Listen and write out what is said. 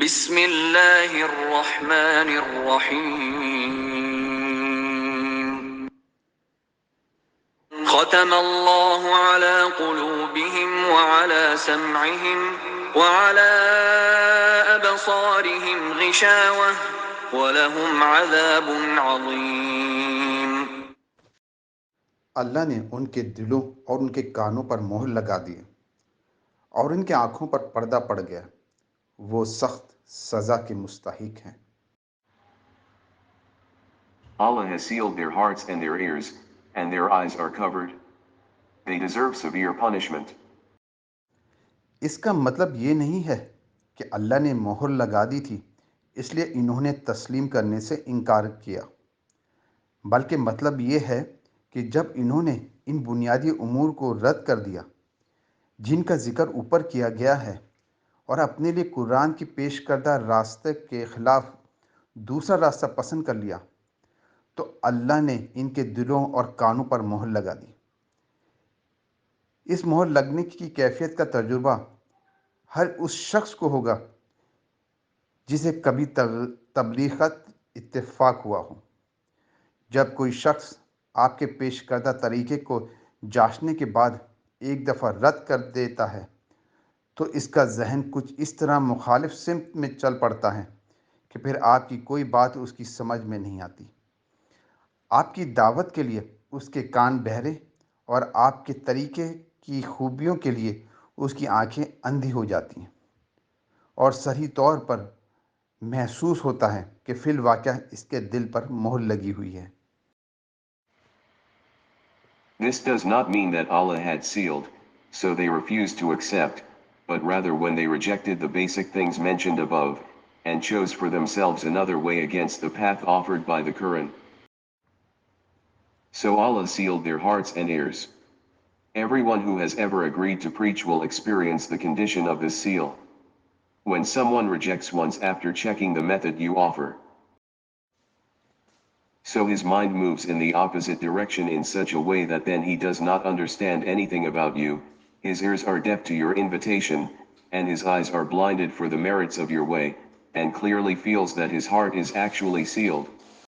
بسم اللہ الرحمن الرحیم ختم اللہ علی قلوبہم وعلی سمعہم وعلی ابصارہم غشاوہ وَلَهُمْ عَذَابٌ عَظِيمٌ۔ اللہ نے ان کے دلوں اور ان کے کانوں پر مہر لگا دی اور ان کے آنکھوں پر پردہ پڑ گیا، وہ سخت سزا کے مستحق ہیں۔ Allah has sealed their hearts and their ears, and their eyes are covered. They deserve severe punishment. اس کا مطلب یہ نہیں ہے کہ اللہ نے مہر لگا دی تھی اس لیے انہوں نے تسلیم کرنے سے انکار کیا، بلکہ مطلب یہ ہے کہ جب انہوں نے ان بنیادی امور کو رد کر دیا جن کا ذکر اوپر کیا گیا ہے اور اپنے لیے قرآن کی پیش کردہ راستے کے خلاف دوسرا راستہ پسند کر لیا، تو اللہ نے ان کے دلوں اور کانوں پر مہر لگا دی۔ اس مہر لگنے کی کیفیت کا تجربہ ہر اس شخص کو ہوگا جسے کبھی تبلیغات اتفاق ہوا ہو۔ جب کوئی شخص آپ کے پیش کردہ طریقے کو جانچنے کے بعد ایک دفعہ رد کر دیتا ہے تو اس کا ذہن کچھ اس طرح مخالف سمت میں چل پڑتا ہے کہ پھر آپ کی کوئی بات اس کی سمجھ میں نہیں آتی۔ آپ کی دعوت کے لیے اس کے کان بہرے اور آپ کے طریقے کی خوبیوں کے لیے اس کی آنکھیں اندھی ہو جاتی ہیں، اور صحیح طور پر محسوس ہوتا ہے کہ فی الواقع اس کے دل پر مہر لگی ہوئی ہے۔ This does not mean that Allah had sealed, so they refused to accept, but rather when they rejected the basic things mentioned above, and chose for themselves another way against the path offered by the Quran. So Allah sealed their hearts and ears. Everyone who has ever agreed to preach will experience the condition of this seal. When someone rejects once after checking the method you offer, so his mind moves in the opposite direction in such a way that then he does not understand anything about you, his ears are deaf to your invitation, and his eyes are blinded for the merits of your way, and clearly feels that his heart is actually sealed.